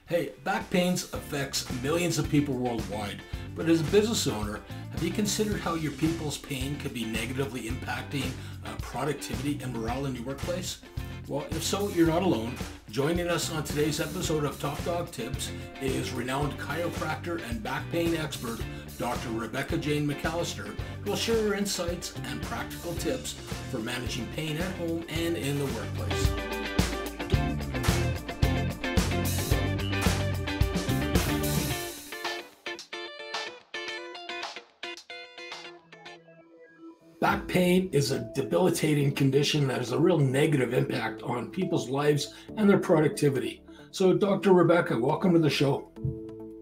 Hey, back pain affects millions of people worldwide, but as a business owner, have you considered how your people's pain could be negatively impacting productivity and morale in your workplace? Well, if so, you're not alone. Joining us on today's episode of Top Dog Tips is renowned chiropractor and back pain expert, Dr. Rebecca Jane McAllister, who will share her insights and practical tips for managing pain at home and in the workplace. Back pain is a debilitating condition that has a real negative impact on people's lives and their productivity. So, Dr. Rebecca, welcome to the show.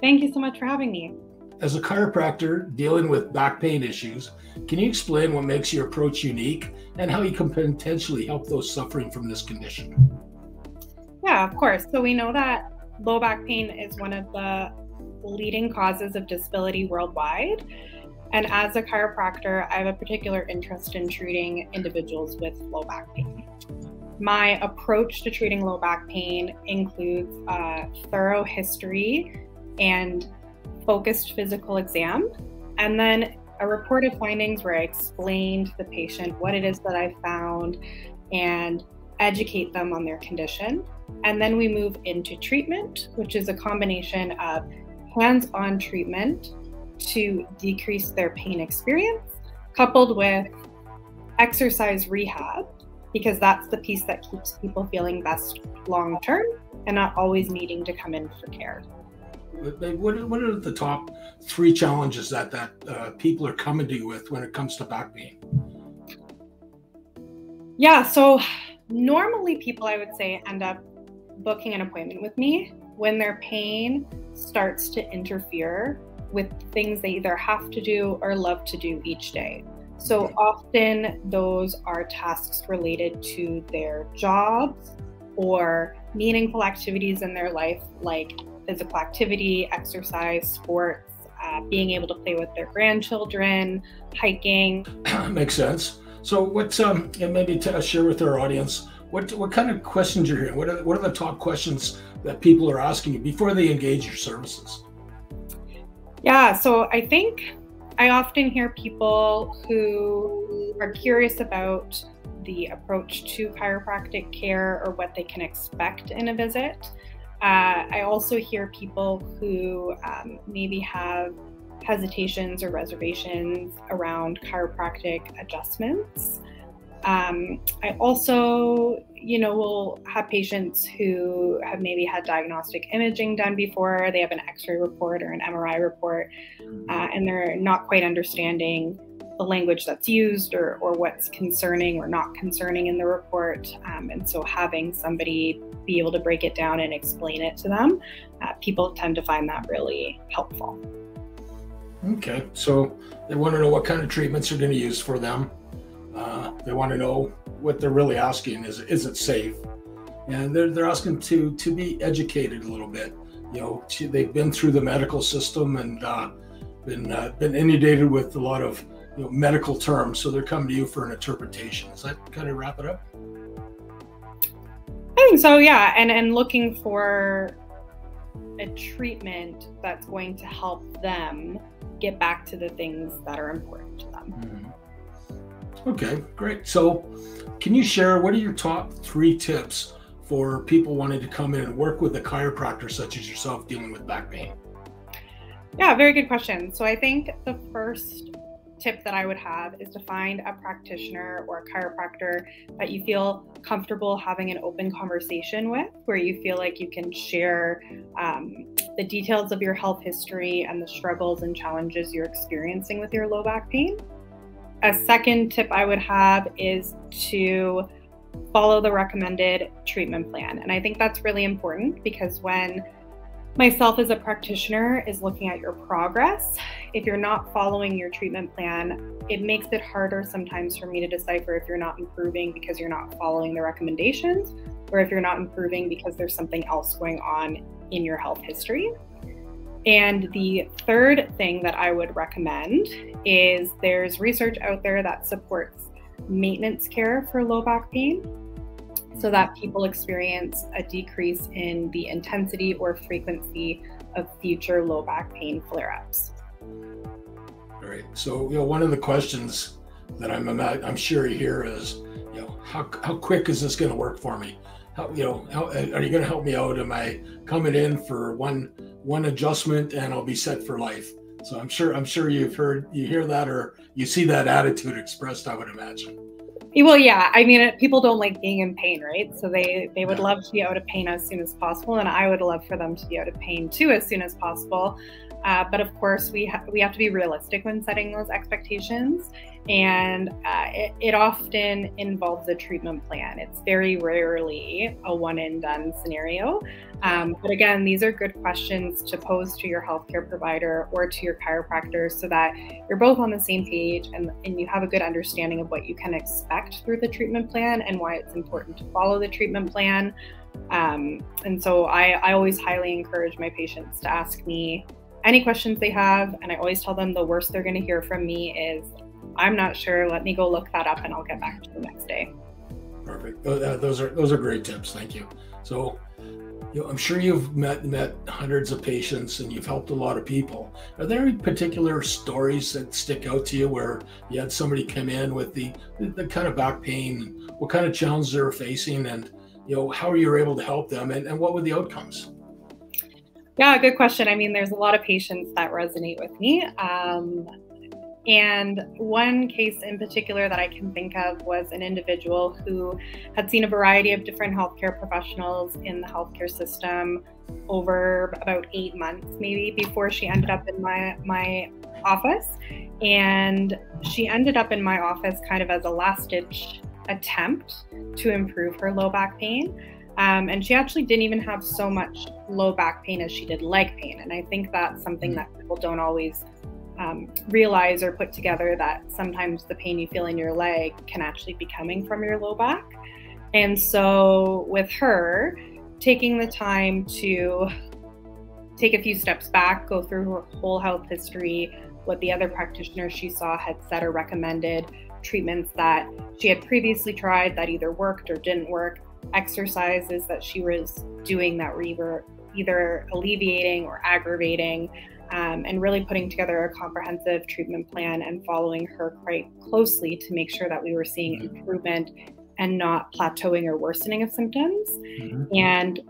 Thank you so much for having me. As a chiropractor dealing with back pain issues, can you explain what makes your approach unique and how you can potentially help those suffering from this condition? Yeah, of course. So we know that low back pain is one of the leading causes of disability worldwide. And as a chiropractor, I have a particular interest in treating individuals with low back pain. My approach to treating low back pain includes a thorough history and focused physical exam, and then a report of findings where I explain to the patient what it is that I found and educate them on their condition. And then we move into treatment, which is a combination of hands-on treatment to decrease their pain experience, coupled with exercise rehab, because that's the piece that keeps people feeling best long-term and not always needing to come in for care. What are the top three challenges that people are coming to you with when it comes to back pain? Yeah, so normally people, I would say, end up booking an appointment with me when their pain starts to interfere with things they either have to do or love to do each day. So often those are tasks related to their jobs or meaningful activities in their life, like physical activity, exercise, sports, being able to play with their grandchildren, hiking. Makes sense. So what's and maybe share with our audience what kind of questions you're hearing? What are the top questions that people are asking you before they engage your services? Yeah, so I think I often hear people who are curious about the approach to chiropractic care or what they can expect in a visit. I also hear people who maybe have hesitations or reservations around chiropractic adjustments. I also, will have patients who have maybe had diagnostic imaging done before. They have an X-ray report or an MRI report, and they're not quite understanding the language that's used or what's concerning or not concerning in the report. And so having somebody be able to break it down and explain it to them, people tend to find that really helpful. Okay, so they want to know what kind of treatments you're going to use for them. They want to know what they're really asking is it safe? And they're asking to be educated a little bit. They've been through the medical system and been inundated with a lot of medical terms, so they're coming to you for an interpretation. Does that kind of wrap it up? I think so, yeah. And looking for a treatment that's going to help them get back to the things that are important to them. Mm-hmm. Okay, great. So can you share what are your top three tips for people wanting to come in and work with a chiropractor such as yourself dealing with back pain? Yeah, very good question. So I think the first tip that I would have is to find a practitioner or a chiropractor that you feel comfortable having an open conversation with, where you feel like you can share the details of your health history and the struggles and challenges you're experiencing with your low back pain. A second tip I would have is to follow the recommended treatment plan. And I think that's really important because when myself as a practitioner is looking at your progress, if you're not following your treatment plan, it makes it harder sometimes for me to decipher if you're not improving because you're not following the recommendations, or if you're not improving because there's something else going on in your health history. And the third thing that I would recommend is there's research out there that supports maintenance care for low back pain. so that people experience a decrease in the intensity or frequency of future low back pain flare-ups. All right. So, one of the questions that I'm sure you hear is, how quick is this going to work for me? How are you going to help me out? Am I coming in for one adjustment and I'll be set for life? So I'm sure you hear that, or you see that attitude expressed, I would imagine. Well, yeah. I mean, people don't like being in pain, right? So they would love to be out of pain as soon as possible, and I would love for them to be out of pain too as soon as possible. But of course, we have to be realistic when setting those expectations, and it often involves a treatment plan. It's very rarely a one and done scenario. But again, these are good questions to pose to your healthcare provider or to your chiropractor so that you're both on the same page and you have a good understanding of what you can expect through the treatment plan and why it's important to follow the treatment plan. And so I always highly encourage my patients to ask me any questions they have, and I always tell them the worst they're going to hear from me is, "I'm not sure, let me go look that up and I'll get back to you the next day." Perfect. Those are great tips. Thank you. So, I'm sure you've met hundreds of patients and you've helped a lot of people. Are there any particular stories that stick out to you where you had somebody come in with the kind of back pain, what kind of challenges they're facing, and how you were able to help them, and what were the outcomes? Yeah, good question. I mean, there's a lot of patients that resonate with me. And one case in particular that I can think of was an individual who had seen a variety of different healthcare professionals in the healthcare system over about 8 months, maybe, before she ended up in my office. And she ended up in my office kind of as a last-ditch attempt to improve her low back pain. And she actually didn't even have so much low back pain as she did leg pain. And I think that's something that people don't always realize or put together, that sometimes the pain you feel in your leg can actually be coming from your low back. And so with her, taking the time to take a few steps back, go through her whole health history, what the other practitioners she saw had said or recommended, treatments that she had previously tried that either worked or didn't work, exercises that she was doing that were either alleviating or aggravating, and really putting together a comprehensive treatment plan and following her quite closely to make sure that we were seeing improvement and not plateauing or worsening of symptoms. And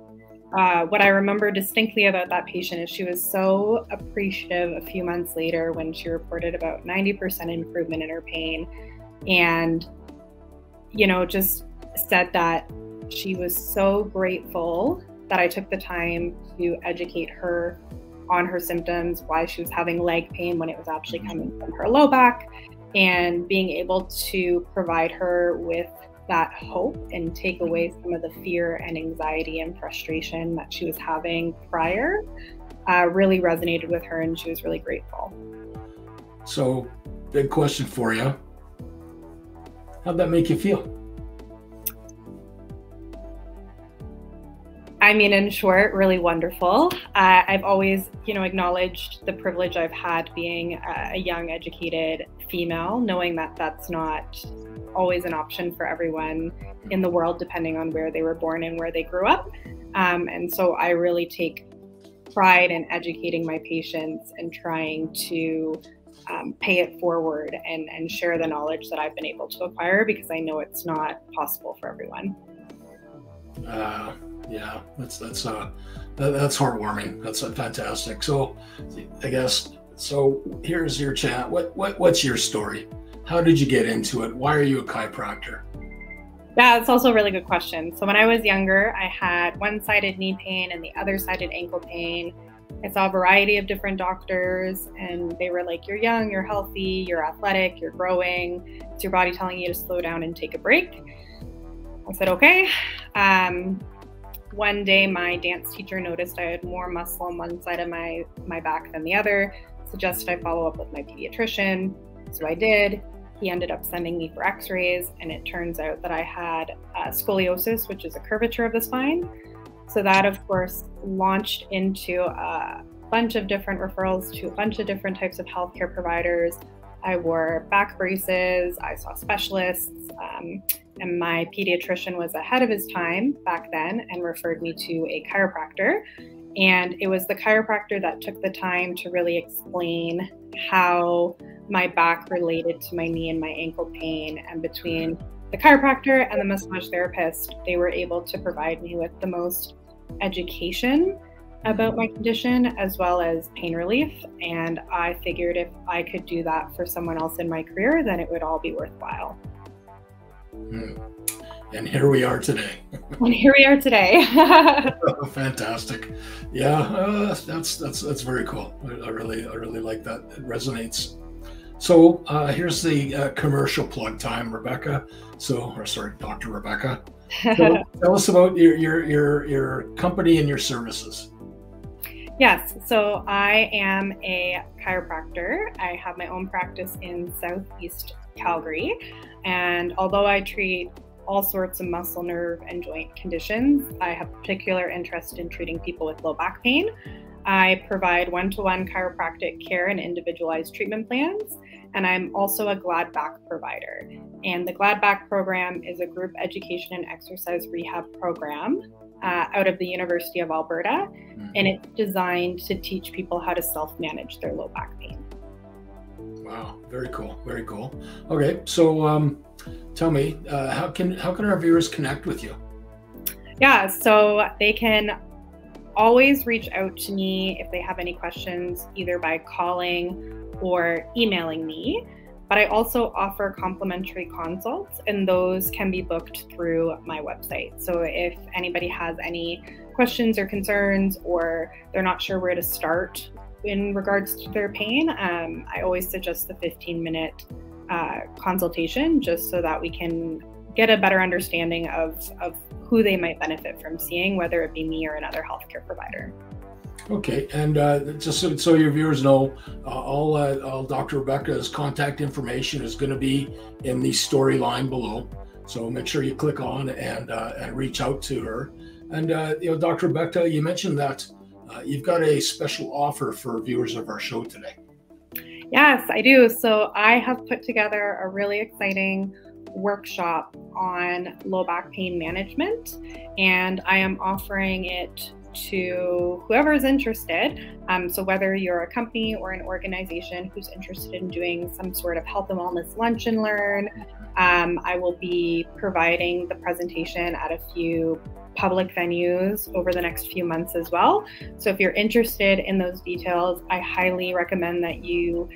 what I remember distinctly about that patient is she was so appreciative a few months later when she reported about 90% improvement in her pain, and just said that she was so grateful that I took the time to educate her on her symptoms, why she was having leg pain when it was actually coming from her low back, and being able to provide her with that hope and take away some of the fear and anxiety and frustration that she was having prior really resonated with her, and she was really grateful. So, big question for you. How'd that make you feel? I mean, in short, really wonderful. I've always, acknowledged the privilege I've had being a young, educated female, knowing that that's not always an option for everyone in the world, depending on where they were born and where they grew up. And so I really take pride in educating my patients and trying to pay it forward and share the knowledge that I've been able to acquire, because I know it's not possible for everyone. Yeah, that's heartwarming. That's fantastic. So, I guess here's your chat. What's your story? How did you get into it? Why are you a chiropractor? Yeah, it's also a really good question. So when I was younger, I had one-sided knee pain and the other-sided ankle pain. I saw a variety of different doctors, and they were like, "You're young, you're healthy, you're athletic, you're growing. It's your body telling you to slow down and take a break." I said, okay. One day my dance teacher noticed I had more muscle on one side of my back than the other, suggested I follow up with my pediatrician. So I did. He ended up sending me for x-rays, and it turns out that I had scoliosis, which is a curvature of the spine. So that, of course, launched into a bunch of different referrals to a bunch of different types of healthcare providers, I wore back braces, I saw specialists, and my pediatrician was ahead of his time back then and referred me to a chiropractor. And it was the chiropractor that took the time to really explain how my back related to my knee and my ankle pain. And between the chiropractor and the massage therapist, they were able to provide me with the most education about my condition as well as pain relief. And I figured if I could do that for someone else in my career, then it would all be worthwhile. And here we are today. And here we are today. Fantastic. Yeah, that's very cool. I really like that. It resonates. So here's the commercial plug time, Rebecca. Dr. Rebecca. So tell us about your company and your services. Yes, so I am a chiropractor. I have my own practice in Southeast Calgary, and although I treat all sorts of muscle, nerve, and joint conditions, I have particular interest in treating people with low back pain. I provide one-to-one chiropractic care and individualized treatment plans, and I'm also a Glad Back provider. And the Glad Back program is a group education and exercise rehab program out of the University of Alberta, and it's designed to teach people how to self-manage their low back pain. Wow, very cool, very cool. Okay, so tell me, how can our viewers connect with you? Yeah, so they can always reach out to me if they have any questions, either by calling or emailing me. But I also offer complimentary consults, and those can be booked through my website. So if anybody has any questions or concerns, or they're not sure where to start in regards to their pain, I always suggest the 15-minute consultation, just so that we can get a better understanding of who they might benefit from seeing, whether it be me or another healthcare provider. Okay, and just so your viewers know, all Dr. Rebecca's contact information is going to be in the storyline below. So make sure you click on and reach out to her. And Dr. Rebecca, you mentioned that you've got a special offer for viewers of our show today. Yes, I do. So I have put together a really exciting workshop on low back pain management, and I am offering it to whoever is interested. So whether you're a company or an organization who's interested in doing some sort of health and wellness lunch and learn, I will be providing the presentation at a few public venues over the next few months as well. So if you're interested in those details, I highly recommend that you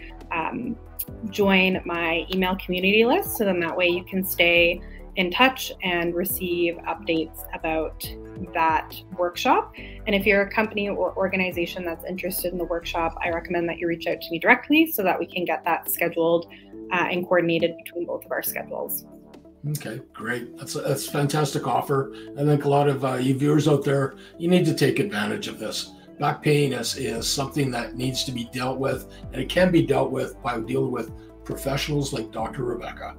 join my email community list, so then that way you can stay in touch and receive updates about that workshop. And if you're a company or organization that's interested in the workshop, I recommend that you reach out to me directly so that we can get that scheduled and coordinated between both of our schedules. Okay, great. That's a fantastic offer. I think a lot of you viewers out there, you need to take advantage of this. Back pain is something that needs to be dealt with, and it can be dealt with by dealing with professionals like Dr. Rebecca.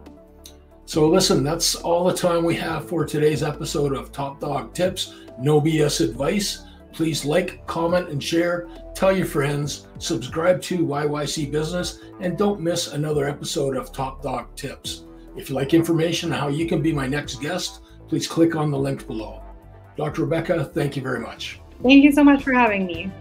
So listen, that's all the time we have for today's episode of Top Dog Tips, No BS Advice. Please like, comment, and share. Tell your friends. Subscribe to YYC Business, and don't miss another episode of Top Dog Tips. If you like information on how you can be my next guest, please click on the link below. Dr. Rebecca, thank you very much. Thank you so much for having me.